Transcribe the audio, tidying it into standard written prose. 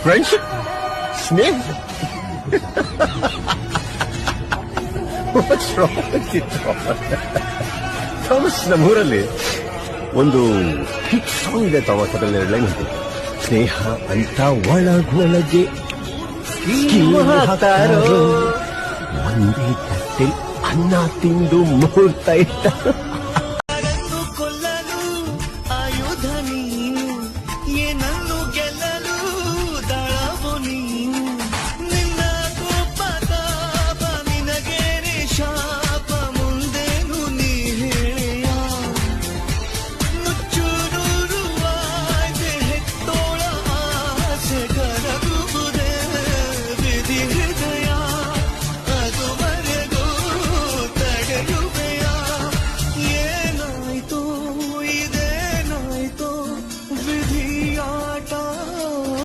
Friendship, ಸ್ನೇಹ. Thomas, ನಮ್ಮೂರಲ್ಲಿ ಒಂದು hit song ಇದೆ ಥಾಮಸ್. ಅದರಲ್ಲಿ 2 ಲೈನ್ ಉಂಟು. ಸ್ನೇಹ ಅಂತ ಒಳಗೊಳಗೆ ಹಾಕ್ತಾರೋ, ಒಂದೇ ತಟ್ಟೆ ಅನ್ನ ತಿಂದು ಮುಹೂರ್ತ ಇಟ್ಟ.